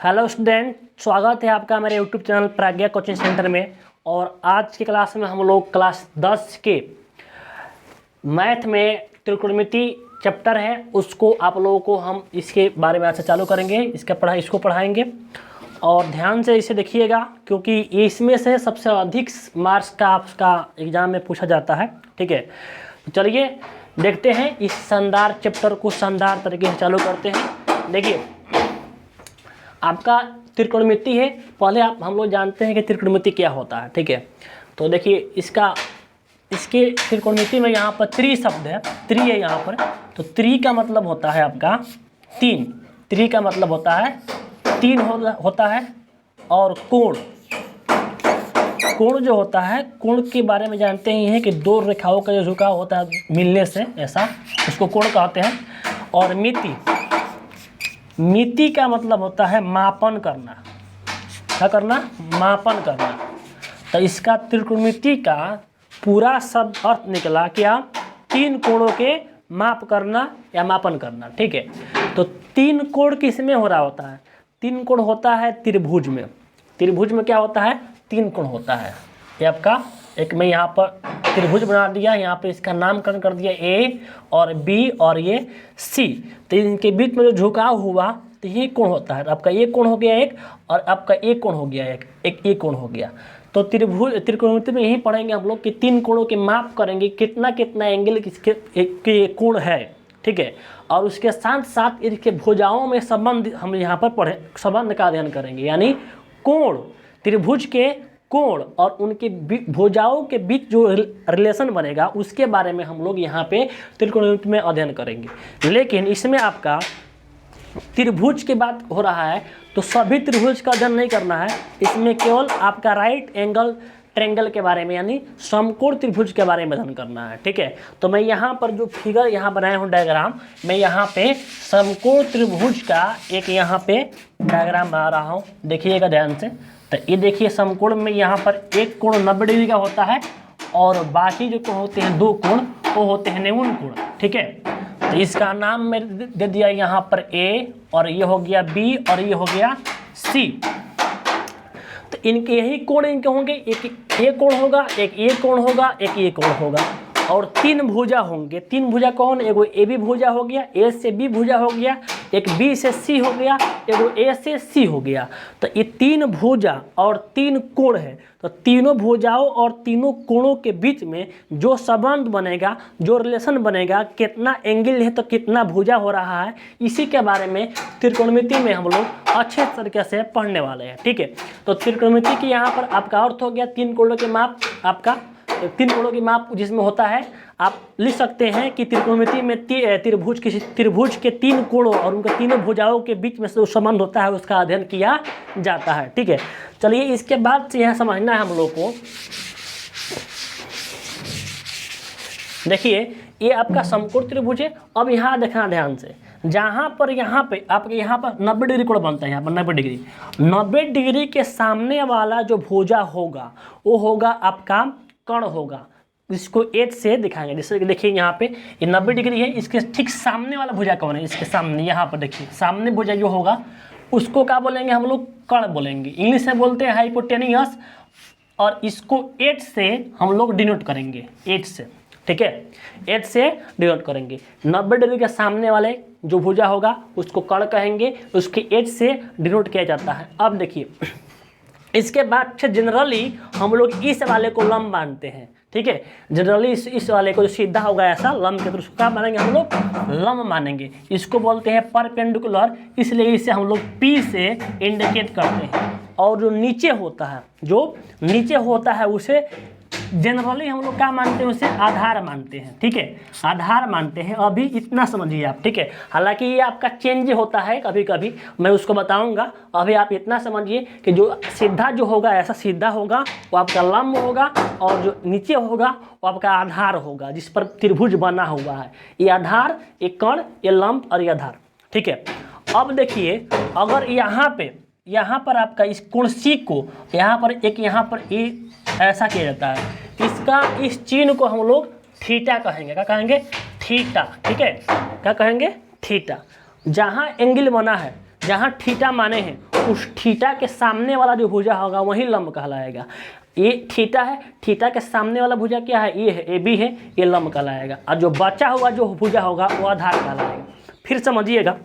Hello student, स्वागत है आपका मेरे यूट्यूब चैनल प्राज्ञा कोचिंग सेंटर में। और आज की क्लास में हम लोग क्लास 10 के मैथ में त्रिकोणमिति चैप्टर है, उसको आप लोगों को हम इसके बारे में आज से चालू करेंगे। इसको पढ़ाएंगे और ध्यान से इसे देखिएगा, क्योंकि इसमें से सबसे अधिक मार्क्स का आपका एग्जाम में पूछा जाता है। ठीक है, तो चलिए देखते हैं इस शानदार चैप्टर को शानदार तरीके से चालू करते हैं। देखिए, आपका त्रिकोणमिति है। पहले हम लोग जानते हैं कि त्रिकोणमिति क्या होता है। ठीक है, तो देखिए इसके त्रिकोणमिति में यहाँ पर त्रि शब्द है, त्रि है यहाँ पर। तो त्रि का मतलब होता है आपका तीन। त्रि का मतलब होता है तीन होता है। और कोण जो होता है, कोण के बारे में जानते ही हैं कि दो रेखाओं का जो झुकाव होता है मिलने से, ऐसा उसको कोण कहते हैं। और मिति का मतलब होता है मापन करना। क्या करना? मापन करना। तो इसका त्रिकोणमिति का पूरा शब्द अर्थ निकला क्या? तीन कोणों के माप करना या मापन करना। ठीक है, तो तीन कोण किस में हो रहा होता है? तीन कोण होता है त्रिभुज में। त्रिभुज में क्या होता है? तीन कोण होता है। ये आपका एक मैं यहाँ पर त्रिभुज बना दिया, यहाँ पे इसका नामकरण कर दिया ए और बी और ये सी। तो इनके बीच में जो झुकाव हुआ तो ये कोण होता है। तो आपका ये कोण हो गया एक, और आपका एक कोण हो गया एक ये कोण हो गया। तो त्रिकोणमिति में यही पढ़ेंगे हम लोग कि तीन कोणों के माप करेंगे, कितना कितना एंगल किसके कोण है। ठीक है, और उसके साथ साथ इनके भुजाओं में संबंध हम यहाँ पर संबंध का अध्ययन करेंगे। यानी कोण, त्रिभुज के कोण और उनके भुजाओं के बीच जो रिलेशन बनेगा उसके बारे में हम लोग यहाँ पे त्रिकोणमिति में अध्ययन करेंगे। लेकिन इसमें आपका त्रिभुज की बात हो रहा है तो सभी त्रिभुज का अध्ययन नहीं करना है। इसमें केवल आपका राइट एंगल ट्रायंगल के बारे में यानी समकोण त्रिभुज के बारे में अध्ययन करना है। ठीक है, तो मैं यहाँ पर जो फिगर यहाँ बनाया हूँ डायग्राम, मैं यहाँ पे समकोण त्रिभुज का एक यहाँ पे डायग्राम बना रहा हूँ। देखिएगा ध्यान से। तो ये देखिए, समकोण में यहाँ पर एक कोण 90 डिग्री का होता है और बाकी जो कोण होते हैं दो कोण वो होते हैं 90 कोण। ठीक है, तो इसका नाम मैं दे दिया यहाँ पर ए, और ये हो गया बी और ये हो गया सी। तो इनके यही कोण इनके होंगे, एक ये कोण होगा, एक ये कोण होगा, एक ये कोण होगा, और तीन भुजा होंगे। तीन भुजा कौन? एगो ए बी भुजा हो गया, ए से बी भुजा हो गया, एक बी से सी हो गया, एगो ए से सी हो गया। तो ये तीन भुजा और तीन कोण है। तो तीनों भुजाओं और तीनों कोणों के बीच में जो संबंध बनेगा, जो रिलेशन बनेगा, कितना एंगल है तो कितना भुजा हो रहा है, इसी के बारे में त्रिकोणमिति में हम लोग अच्छे तरीके से पढ़ने वाले हैं। ठीक है, तो त्रिकोणमिति की यहाँ पर आपका अर्थ हो गया तीन कोणों के माप। आपका तीन कोणों की माप जिसमें होता है, आप लिख सकते हैं कि त्रिकोणमिति में त्रिभुज के तीन कोणों और उनके तीनों भुजाओं के बीच में जो संबंध होता है उसका अध्ययन किया जाता है। ठीक है, चलिए इसके बाद से यह समझना है हम लोग को। देखिए, ये आपका समकोण त्रिभुज है। अब यहाँ देखना ध्यान से, जहाँ पर आपके यहाँ पर 90 डिग्री कोण बनता है। यहाँ पर 90 डिग्री के सामने वाला जो भुजा होगा वो होगा आपका कर्ण होगा। इसको एच से दिखाएंगे। जैसे कि देखिए यहाँ पे ये 90 डिग्री है, इसके ठीक सामने वाला भुजा कौन है? इसके सामने यहाँ पर देखिए, सामने भुजा जो होगा उसको क्या बोलेंगे हम लोग? कर्ण बोलेंगे। इंग्लिश में बोलते हैं हाइपोटेनियस, और इसको एच से हम लोग डिनोट करेंगे, एच से। ठीक है, एच से डिनोट करेंगे। 90 डिग्री के सामने वाले जो भुजा होगा उसको कर्ण कहेंगे, उसके एच से डिनोट किया जाता है। अब देखिए, इसके बाद जनरली हम लोग इस वाले को लंब मानते हैं। ठीक है, जनरली इस वाले को जो सीधा होगा ऐसा लंब के, तो उसको क्या मानेंगे हम लोग? लंब मानेंगे। इसको बोलते हैं परपेंडिकुलर, इसलिए इसे हम लोग पी से इंडिकेट करते हैं। और जो नीचे होता है उसे जनरली हम लोग क्या मानते हैं? उसे आधार मानते हैं। ठीक है, आधार मानते हैं। अभी इतना समझिए आप। ठीक है, हालांकि ये आपका चेंज होता है कभी कभी, मैं उसको बताऊंगा। अभी आप इतना समझिए कि जो सीधा जो होगा ऐसा सीधा होगा वो आपका लंब होगा, और जो नीचे होगा वो आपका आधार होगा, जिस पर त्रिभुज बना हुआ है। ये आधार, ये कर्ण, ये लंब और ये आधार। ठीक है, अब देखिए, अगर यहाँ पर आपका इस कोण सी को यहाँ पर ए ऐसा किया जाता है, इसका इस चिन्ह को हम लोग थीटा कहेंगे। क्या कहेंगे? थीटा। ठीक है, क्या कहेंगे? थीटा। जहाँ एंगल बना है जहाँ थीटा माने हैं उस थीटा के सामने वाला जो भुजा होगा वही लंब कहलाएगा। ये थीटा है, थीटा के सामने वाला भुजा क्या है, ये है, ए बी है, ये लंब कहलाएगा। और जो बचा हुआ जो भुजा होगा वो आधार कहलाएगा। फिर समझिएगा,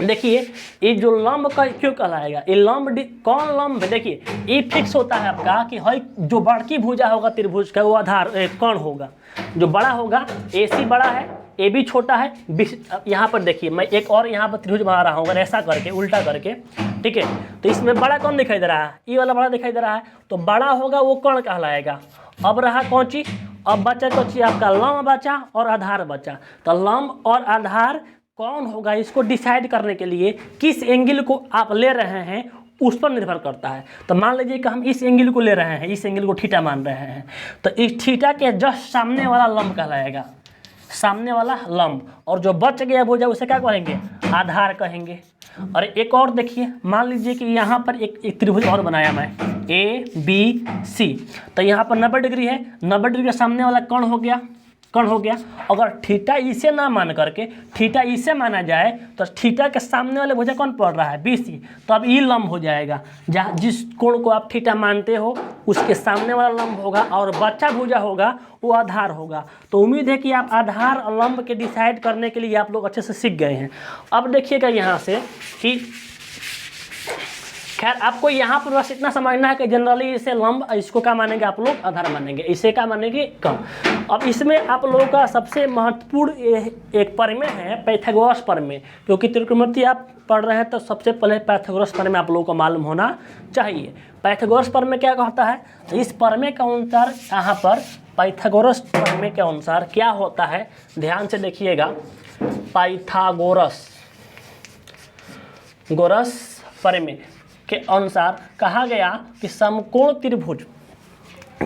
देखिए ये जो लंब का क्यों कहलाएगा, ये लंब कौन लंब है, देखिए ये फिक्स होता है आपका कि हर जो बड़की भुजा होगा त्रिभुज का वो आधार कौन होगा, जो बड़ा होगा ए सी बड़ा है, ए बी छोटा है, बी। यहाँ पर देखिए मैं एक और यहाँ पर त्रिभुज बना रहा हूँ, अगर ऐसा करके उल्टा करके, ठीक है, तो इसमें बड़ा कौन दिखाई दे रहा है, ये वाला बड़ा दिखाई दे रहा है, तो बड़ा होगा वो कौन कहलाएगा। अब रहा कौन चीज, अब बचा कौन चीज, आपका लंब बचा और आधार बचा। तो लंब और आधार कौन होगा, इसको डिसाइड करने के लिए किस एंगल को आप ले रहे हैं उस पर निर्भर करता है। तो मान लीजिए कि हम इस एंगल को ले रहे हैं, इस एंगल को थीटा मान रहे हैं, तो इस थीटा के जस्ट सामने वाला लंब कहलाएगा, सामने वाला लंब। और जो बच गया भुजा उसे क्या कहेंगे, आधार कहेंगे। और एक और देखिए, मान लीजिए कि यहाँ पर एक त्रिभुज और बनाया मैं, ए बी सी, तो यहाँ पर 90 डिग्री है, 90 डिग्री के सामने वाला कौन हो गया, कौन हो गया। अगर थीटा इसे ना मान करके थीटा इसे माना जाए तो थीटा के सामने वाले भुजा कौन पड़ रहा है, बी सी, तो अब ये लंब हो जाएगा। जहाँ जिस कोण को आप थीटा मानते हो उसके सामने वाला लंब होगा और बच्चा भुजा होगा वो आधार होगा। तो उम्मीद है कि आप आधार और लंब के डिसाइड करने के लिए आप लोग अच्छे से सीख गए हैं। अब देखिएगा यहाँ से कि खैर आपको यहाँ पर बस इतना समझना है कि जनरली इसे लंब, इसको क्या मानेंगे आप लोग, आधार मानेंगे, इसे क्या मानेंगे, कम। अब इसमें आप लोगों का सबसे महत्वपूर्ण एक प्रमेय है पाइथागोरस प्रमेय, क्योंकि त्रिकोणमिति आप पढ़ रहे हैं तो सबसे पहले पाइथागोरस प्रमेय आप लोगों को मालूम होना चाहिए। पाइथागोरस प्रमेय क्या कहता है, इस प्रमेय के अनुसार यहाँ पर पाइथागोरस प्रमेय के अनुसार क्या होता है, ध्यान से देखिएगा। पाइथागोरस प्रमेय के अनुसार कहा गया कि समकोण त्रिभुज,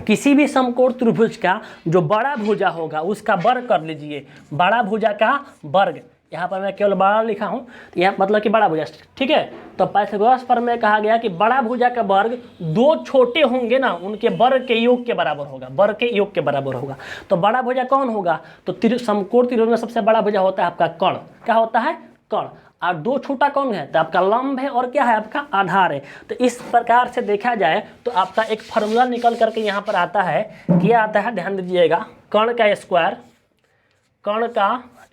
किसी भी समकोण त्रिभुज का जो बड़ा भुजा होगा उसका वर्ग कर लीजिए, बड़ा भुजा का वर्ग। यहाँ पर मैं केवल बड़ा लिखा हूँ, यह मतलब कि बड़ा भुजा, ठीक है। तो पाइथागोरस प्रमेय कहा गया कि बड़ा भुजा का वर्ग दो छोटे होंगे ना, उनके वर्ग के योग के बराबर होगा, वर्ग के योग के बराबर होगा। तो बड़ा भुजा कौन होगा, तो समकोण त्रिभुज में सबसे बड़ा भुजा होता है आपका कर्ण, क्या होता है, कर्ण। और दो छोटा कौन है, तो आपका लंब है और क्या है, आपका आधार है। तो इस प्रकार से देखा जाए तो आपका एक फार्मूला निकल करके यहाँ पर आता है, क्या आता है, ध्यान दीजिएगा। कर्ण का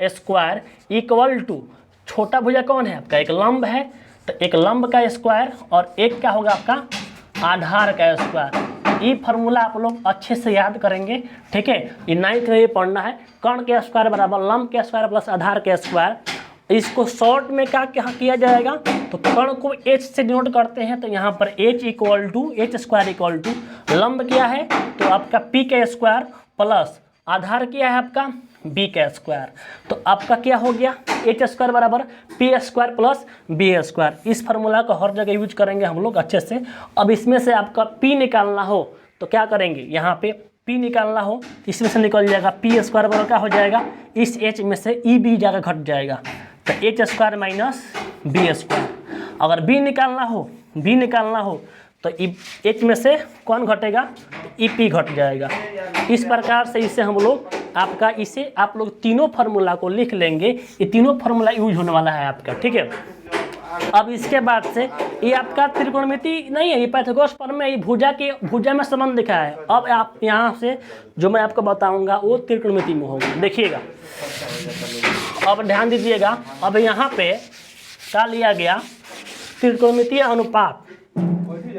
स्क्वायर इक्वल टू, छोटा भुजा कौन है आपका, एक लंब है, तो एक लंब का स्क्वायर और एक क्या होगा आपका आधार का स्क्वायर। ये फार्मूला आप लोग अच्छे से याद करेंगे, ठीक है। ये 9th में ये पढ़ना है, कर्ण के स्क्वायर बराबर लंब के स्क्वायर प्लस आधार के स्क्वायर। इसको शॉर्ट में क्या किया जाएगा, तो कर्ण को h से डिनोट करते हैं, तो यहाँ पर h equal to h square equal to लंब क्या है, तो आपका p का स्क्वायर प्लस आधार क्या है आपका b का स्क्वायर। तो आपका क्या हो गया, h स्क्वायर बराबर p square plus b square. इस फार्मूला को हर जगह यूज करेंगे हम लोग अच्छे से। अब इसमें से आपका p निकालना हो तो क्या करेंगे, यहाँ पे p निकालना हो तो इसमें से निकल जाएगा p स्क्वायर बराबर क्या हो जाएगा, इस h में से e b जाकर घट जाएगा, तो h square minus b square. अगर b निकालना हो तो h में से कौन घटेगा, तो EP घट जाएगा। इस प्रकार से इसे हम लोग आपका, इसे आप लोग तीनों फार्मूला को लिख लेंगे, ये तीनों फार्मूला यूज होने वाला है आपका, ठीक है। अब इसके बाद से ये आपका त्रिकोणमिति नहीं है, ये पाइथागोरस प्रमेय, ये भुजा में संबंध दिखा है। अब आप यहाँ से जो मैं आपको बताऊंगा वो त्रिकोणमिति में होगा, देखिएगा। अब ध्यान दीजिएगा, अब यहाँ पे क्या लिया गया, त्रिकोणमितीय अनुपात।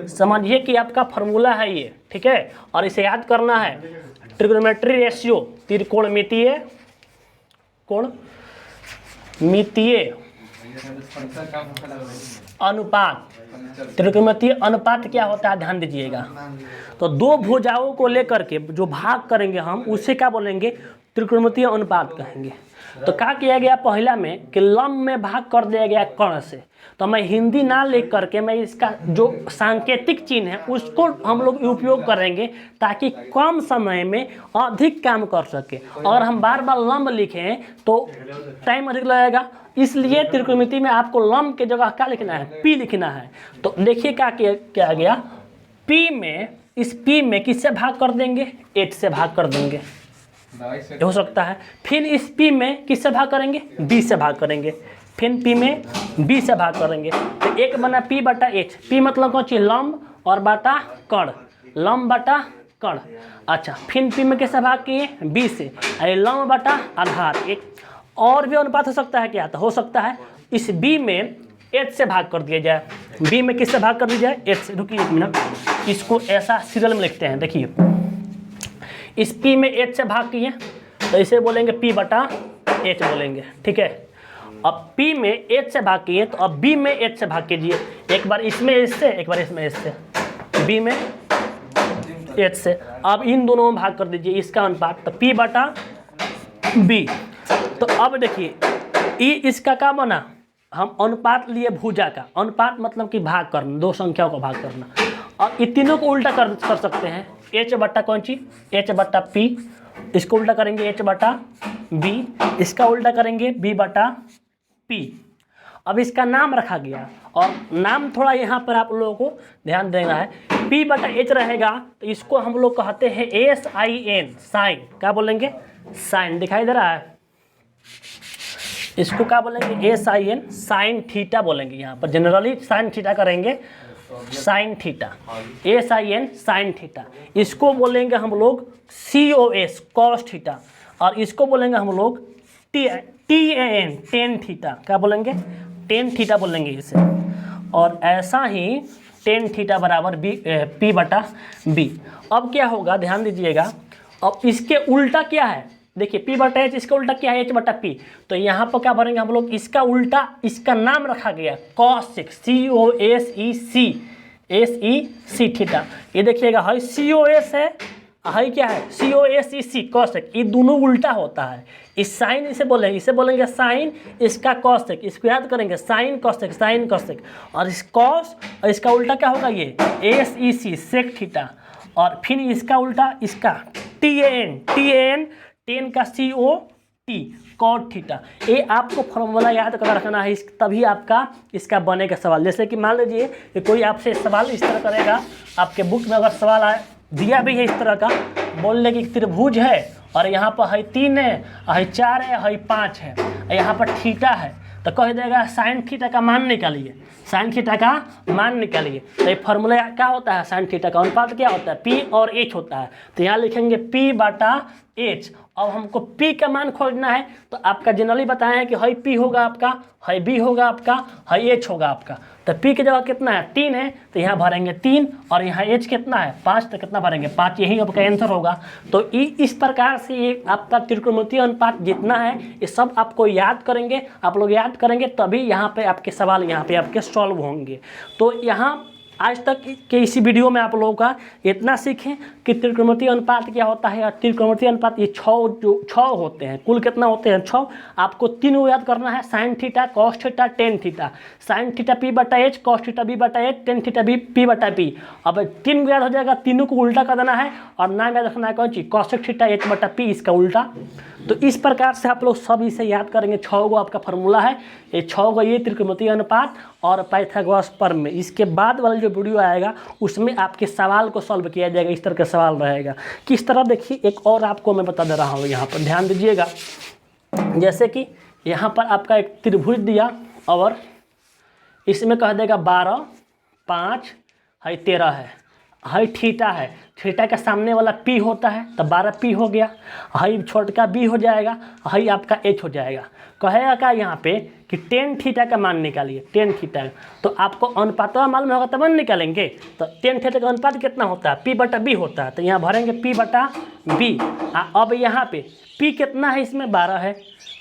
समझिए कि आपका फार्मूला है ये, ठीक है, और इसे याद करना है। ट्रिग्नोमेट्री रेशियो, त्रिकोणमितीय अनुपात। त्रिकोणमितीय अनुपात क्या होता है, ध्यान दीजिएगा। तो दो भुजाओं को लेकर के जो भाग करेंगे हम उसे क्या बोलेंगे, त्रिकोणमितीय अनुपात कहेंगे। तो क्या किया गया पहला में कि लंब में भाग कर दिया गया कर्ण से। तो मैं हिंदी ना लिख करके मैं इसका जो सांकेतिक चिन्ह है उसको हम लोग उपयोग करेंगे ताकि कम समय में अधिक काम कर सके। और हम बार बार लंब लिखें तो टाइम अधिक लगेगा, इसलिए त्रिकोणमिति में आपको लंब के जगह क्या लिखना है, p लिखना है। तो देखिए क्या किया गया, p में, इस p में किससे भाग कर देंगे, 8 से भाग कर देंगे, हो सकता है। फिर इस p में किससे भाग करेंगे, b से भाग करेंगे, फिर P में B से भाग करेंगे तो एक बना P बटा H। P मतलब कौन चीज, लंब और बटा कण, लंब बटा कण। अच्छा फिर P में कैसे भाग किए, B से, अरे लंब बटा आधार। एक और भी अनुपात हो सकता है क्या, तो हो सकता है इस B में H से भाग कर दिया जाए। B में किससे भाग कर दिया जाए, H से। रुकिए एक मिनट, इसको ऐसा सीरियल में लिखते हैं। देखिए इस P में H से भाग किए तो इसे बोलेंगे P बटा H बोलेंगे, ठीक है। अब P में H से भाग किए तो अब B में H से भाग कीजिए, एक बार इसमें H से, एक बार इसमें H से, B में H से। अब इन दोनों में भाग कर दीजिए इसका अनुपात, तो P बटा B। तो अब देखिए ई इसका क्या बना, हम अनुपात लिए भुजा का, अनुपात मतलब कि भाग करना, दो संख्याओं को भाग करना। और इन तीनों को उल्टा कर सकते हैं, H बटा कौन चीज, H बटा P, इसको उल्टा करेंगे H बटा B, इसका उल्टा करेंगे B बटा P। अब इसका नाम रखा गया और नाम थोड़ा यहाँ पर आप लोगों को ध्यान देना है। P बटा H रहेगा तो इसको हम लोग कहते हैं SIN, साइन। क्या बोलेंगे, साइन। दिखाई दे रहा है, इसको क्या बोलेंगे, SIN, साइन थीटा बोलेंगे। यहाँ पर जनरली साइन थीटा करेंगे, sine theta, SIN sine theta. इसको बोलेंगे हम लोग COS, कॉस थीटा। और इसको बोलेंगे हम लोग TAN, टेन थीटा। क्या बोलेंगे, टेन थीटा बोलेंगे इसे। और ऐसा ही टेन थीटा बराबर P बटा B। अब क्या होगा, ध्यान दीजिएगा, अब इसके उल्टा क्या है, देखिए P बटा H, इसका उल्टा क्या है, H बटा P। तो यहाँ पर क्या भरेंगे हम लोग, इसका उल्टा, इसका नाम रखा गया कॉसेक, COSEC थीटा। ये देखिएगा है COS है, हाई क्या है, COSEC कॉसेक। ये दोनों उल्टा होता है। इस साइन इसे बोलेंगे, इसे बोलेंगे साइन, इसका कॉसेक, इसको याद करेंगे साइन कॉसेक, साइन कॉसेक। और इस कॉस और इसका उल्टा क्या होगा, ये SEC सेक थीटा। और फिर इसका उल्टा, इसका TAN टेन का COT, कॉट थीटा। ये आपको फॉर्मूला याद कर रखना है, तभी आपका इसका बनेगा सवाल। जैसे कि मान लीजिए कि कोई आपसे सवाल इस तरह करेगा, आपके बुक में अगर सवाल आए दिया भी है इस तरह का, बोल ले कि त्रिभुज है और यहाँ पर है 3 है, है 4 है 5 है, यहाँ पर थीटा है, तो कह देगा साइन थीटा का मान निकालिए, साइन थीटा का मान निकालिए। तो ये फॉर्मूला क्या होता है, साइन थीटा का अनुपात क्या होता है, P और H होता है। तो यहाँ लिखेंगे P बटा H। अब हमको P का मान खोजना है तो आपका जनरली बताया है कि है P होगा आपका, है B होगा आपका, है H होगा आपका। तो P की जगह कितना है, 3 है, तो यहाँ भरेंगे 3, और यहाँ H कितना है 5, तो कितना भरेंगे 5, यही आपका आंसर होगा। तो इस प्रकार से ये आपका त्रिकोणमितीय अनुपात जितना है ये सब आपको याद करेंगे, आप लोग याद करेंगे तभी यहाँ पे आपके सवाल यहाँ पे आपके सॉल्व होंगे। तो यहाँ आज तक के इसी वीडियो में आप लोगों का इतना सीखें कि त्रिकोणमितीय अनुपात क्या होता है। और त्रिकोणमितीय अनुपात ये 6 होते हैं, कुल कितना होते हैं 6। आपको 3 को याद करना है, sine theta, cos theta, tan theta. Sine theta P बटा H, कॉस थीटा B बटा H, टेन थीटा P बटा P। अब 3 को याद हो जाएगा, तीनों को उल्टा कर देना है और नाम याद रखना है कौन चीज, कॉसेक थीटा H बटा P, इसका उल्टा। तो इस प्रकार से आप लोग सब इसे याद करेंगे। 6 को आपका फॉर्मूला है, ये 6 को ये त्रिकोणमितीय अनुपात और पाइथागोरस प्रमेय। इसके बाद वाला जो वीडियो आएगा उसमें आपके सवाल को सॉल्व किया जाएगा, इस तरह का सवाल रहेगा। किस तरह, देखिए एक और आपको मैं बता दे रहा हूँ, यहाँ पर ध्यान दीजिएगा। जैसे कि यहाँ पर आपका एक त्रिभुज दिया और इसमें कह देगा 12, 5 है 13 है थीटा है, थीटा के सामने वाला P होता है तो 12P हो गया, है छोटका B हो जाएगा, है आपका H हो जाएगा। कहेगा क्या यहाँ पे कि टेन थीटा का मान निकालिए, टेन थीटा। तो आपको अनुपात मालूम होगा तब निकालेंगे। तो टेन थीटा का अनुपात कितना होता है, P बटा B होता है, तो यहाँ भरेंगे P बटा B। अब यहाँ पे P कितना है, इसमें 12 है,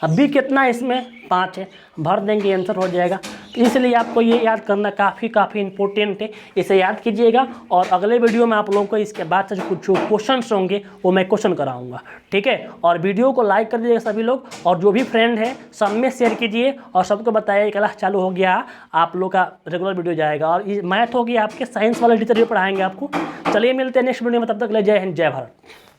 अब B कितना है, इसमें 5 है, भर देंगे आंसर हो जाएगा। तो इसलिए आपको ये याद करना काफ़ी इंपॉर्टेंट है, इसे याद कीजिएगा। और अगले वीडियो में आप लोगों को इसके बाद से जो कुछ क्वेश्चंस होंगे वो मैं क्वेश्चन कराऊंगा, ठीक है। और वीडियो को लाइक कर दीजिएगा सभी लोग, और जो भी फ्रेंड है सब में शेयर कीजिए और सबको बताइए क्लास चालू हो गया, आप लोग का रेगुलर वीडियो जाएगा। और मैथ हो गया आपके, साइंस वाले टीचर भी पढ़ाएंगे आपको। चलिए मिलते हैं नेक्स्ट वीडियो में, तब तक ले जय हिंद, जय भारत।